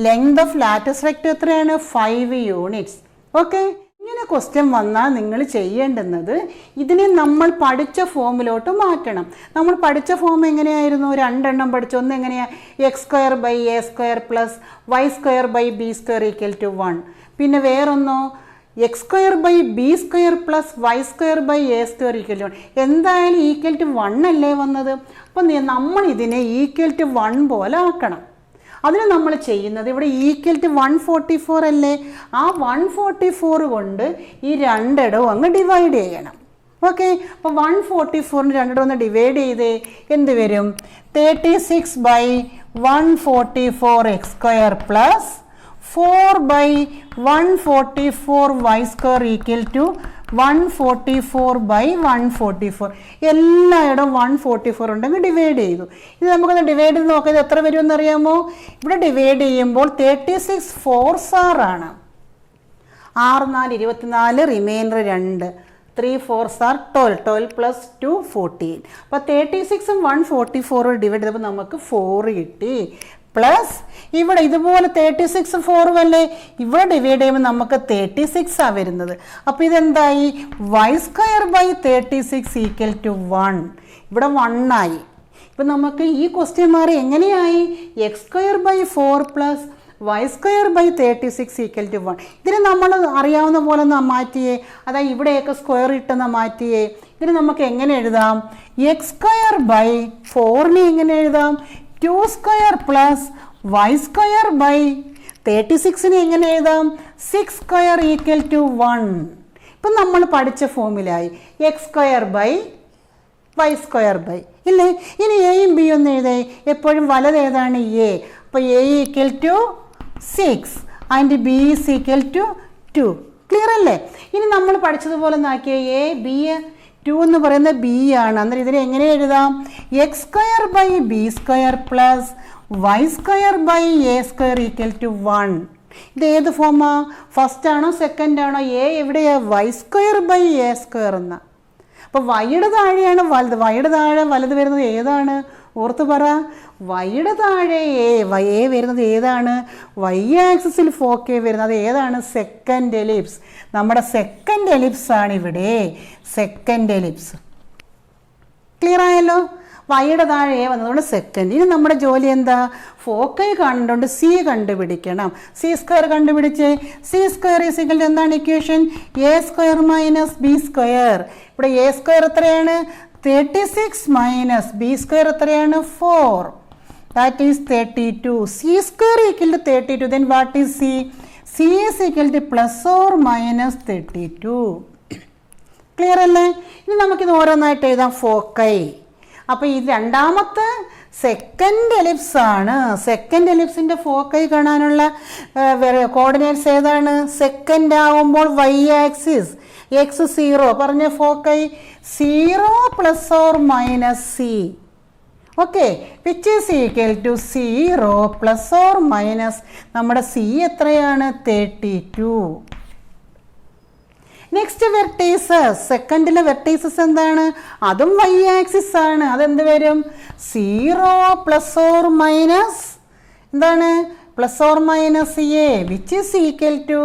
A: ലെങ്ത് ഓഫ് ലാറ്റസ് റെക്റ്റം എത്രയാണ്? 5 യൂണിറ്റ്സ്. ഓക്കെ. ഇങ്ങനെ ക്വസ്റ്റ്യൻ വന്നാൽ നിങ്ങൾ ചെയ്യേണ്ടുന്നത് ഇതിനെ നമ്മൾ പഠിച്ച ഫോമിലോട്ട് മാറ്റണം. നമ്മൾ പഠിച്ച ഫോം എങ്ങനെയായിരുന്നു? 2 എണ്ണം പഠിച്ചു. ഒന്ന് എങ്ങനെയാണ്? X square by A square plus Y square by B square equal to 1. പിന്നെ വേറൊന്നോ X square by B square plus Y square by A square equal to 1. എന്തായാലും ഈക്വൽ ടു 1 അല്ലേ വന്നത്? അപ്പം നമ്മൾ ഇതിനെ ഈക്വൽ ടു 1 പോലെ ആക്കണം. അതിന് നമ്മൾ ചെയ്യുന്നത് ഇവിടെ ഈക്വൽ ടു 144 അല്ലേ? ആ 144 കൊണ്ട് ഈ രണ്ടിടവും അങ്ങ് ഡിവൈഡ് ചെയ്യണം. ഓക്കെ. അപ്പോൾ 144 രണ്ടിടവും ഒന്ന് ഡിവൈഡ് ചെയ്തേ എന്ത് വരും? 36 by 144 x square plus 4/144 y square equal to 144/144. എല്ലായിടവും 144 ഉണ്ടെങ്കിൽ ഡിവൈഡ് ചെയ്തു. ഇത് നമുക്കൊന്ന് ഡിവൈഡ് ചെയ്ത് നോക്കാം. എത്ര വരുമെന്ന് അറിയാമോ? ഇവിടെ ഡിവൈഡ് ചെയ്യുമ്പോൾ 36 4s ആണ്. 6 4 24, റിമൈൻഡർ 2. 3 4s are 12. 12 plus 2 14. അപ്പോൾ 36ഉം 144 ഡിവൈഡ് ചെയ്തപ്പോൾ നമുക്ക് 4 കിട്ടി. പ്ലസ് ഇവിടെ ഇതുപോലെ 36 4 അല്ലേ, ഇവിടെ ഡിവൈഡ് ചെയ്യുമ്പോൾ നമുക്ക് 36 ആണ് വരുന്നത്. അപ്പോൾ ഇതെന്തായി? y²/36 equal to 1. ഇവിടെ 1 ആയി. ഇപ്പം നമുക്ക് ഈ ക്വസ്റ്റ്യൻ മാറി എങ്ങനെയായി? x²/4 plus y²/36 equal to 1. ഇതിന് നമ്മൾ അറിയാവുന്ന പോലെ ഒന്ന് മാറ്റിയേ. അതായത് ഇവിടെയൊക്കെ സ്ക്വയർ ഇട്ടെന്ന് മാറ്റിയേ. ഇതിന് നമുക്ക് എങ്ങനെ എഴുതാം? x²/4നെ എങ്ങനെ എഴുതാം? 2² പ്ലസ് y²/36നെ എങ്ങനെ എഴുതാം? 6² ഈക്വൽ ടു 1. ഇപ്പം നമ്മൾ പഠിച്ച ഫോമിലായി x²/y². ഇല്ലേ? ഇനി എയും ബി ഒന്ന് എഴുതേ. എപ്പോഴും വലത് ഏതാണ്? എ. അപ്പോൾ a equal to 6 and b is equal to 2. Clear അല്ലേ? ഇനി നമ്മൾ പഠിച്ചതുപോലെ നോക്കിയേ, എ ബി 2 എന്ന് പറയുന്നത് ബി ആണ്. അന്നേരം ഇതിനെ എങ്ങനെ എഴുതാം? x²/b² plus y²/a² equal to 1. ഇത് ഏത് ഫോമാ? ഫസ്റ്റ് ആണോ സെക്കൻഡ് ആണോ? എ എവിടെയാ? y²/a² എന്ന. അപ്പോൾ വൈയുടെ താഴെയാണ് വലുത്. വൈയുടെ താഴെ വലുത് വരുന്നത് ഏതാണ്? ഓർത്ത് പറ. വൈയുടെ താഴെ എ വരുന്നത് ഏതാണ്? വൈ ആക്സിസിൽ 4k വരുന്നത് ഏതാണ്? Second ellipse. നമ്മുടെ സെക്കൻഡ് എലിപ്സ് ആണ് ഇവിടെ. Second ellipse. ക്ലിയർ ആയല്ലോ? വൈയുടെ താഴെ എ വന്നതുകൊണ്ട് സെക്കൻഡ്. ഇനി നമ്മുടെ ജോലി എന്താ? 4k കണ്ടുകൊണ്ട് സി കണ്ടുപിടിക്കണം. c² കണ്ടുപിടിച്ച് c² ഈസ് ഈക്വൽ ടു എന്താണ് ഇക്വേഷൻ? a² minus b². ഇവിടെ a² എത്രയാണ്? 36 മൈനസ് b² എത്രയാണ്? 4. That is 32. c² equal to 32. Then what is c? c is equal to plus or minus 32. Clear അല്ലേ? ഇനി നമുക്കിത് ഓരോന്നായിട്ട് എഴുതാം. 4k. അപ്പോൾ ഈ രണ്ടാമത്തെ സെക്കൻഡ് എലിപ്സ് ആണ്. സെക്കൻഡ് എലിപ്സിൻ്റെ 4k കാണാനുള്ള കോർഡിനേറ്റ്സ് ഏതാണ്? സെക്കൻഡ് ആകുമ്പോൾ y ആക്സിസ് x 0 പറഞ്ഞ 4k 0 plus or minus c. Okay, which is equal to 0 plus or minus നമ്മുടെ സി എത്രയാണ്? 32. Next vertices. സെക്കൻഡിലെ വെർട്ടീസസ് എന്താണ്? അതും y ആക്സിസ് ആണ്. അതെന്ത് വരും? 0 പ്ലസ് ഓർ മൈനസ് എന്താണ്? Plus or minus a which is equal to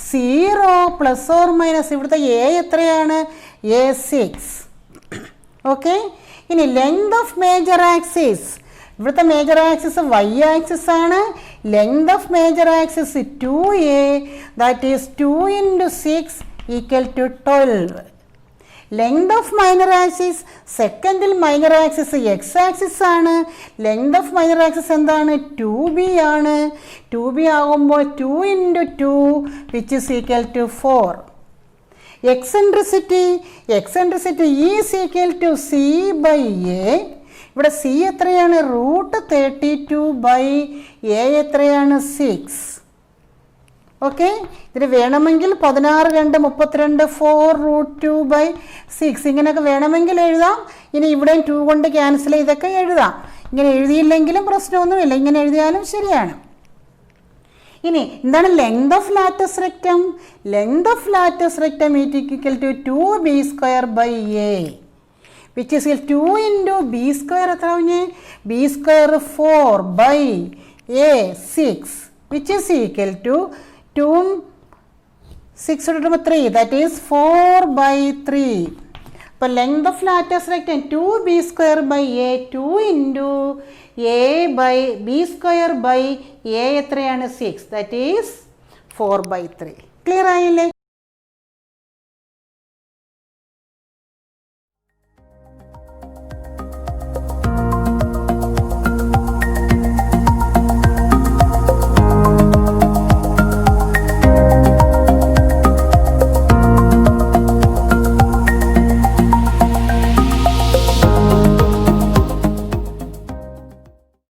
A: 0 plus or minus ഇവിടുത്തെ a എത്രയാണ്? a6. ഓക്കെ, ഇനി ലെങ്ത് ഓഫ് മേജർ ആക്സിസ്. ഇവിടുത്തെ മേജർ ആക്സിസ് y ആക്സിസ് ആണ്. Length of major axis 2a, that is 2 × 6 equal to 12. Length of minor axis, സെക്കൻഡിൽ minor axis x axis ആണ്. Length of minor axis എന്താണ്? 2b ആണ്. 2b ആകുമ്പോൾ 2 × 2 which is equal to 4. Eccentricity is equal to c by a. ഇവിടെ c എത്രയാണ്? √32/a എത്രയാണ്? 6. Okay, ഇതിന് വേണമെങ്കിൽ 16 2 32 4√2/6 ഇങ്ങനെയൊക്കെ വേണമെങ്കിൽ എഴുതാം. ഇനി ഇവിടെയും 2 കൊണ്ട് ക്യാൻസൽ ചെയ്തൊക്കെ എഴുതാം. ഇങ്ങനെ എഴുതിയില്ലെങ്കിലും പ്രശ്നമൊന്നുമില്ല, ഇങ്ങനെ എഴുതിയാലും ശരിയാണ്. ഇനി എന്താണ് length of latus rectum? Length of latus rectum equal to 2b²/a which is 2 × b² എത്ര പറഞ്ഞേ? b² 4/a6 which is equal to 2 6 3, that is 4/3. അപ്പോൾ length of latus rectum 2b²/a 2 × b²/a എത്രയാണ്? 6, that is 4/3. ക്ലിയർ ആയില്ലേ?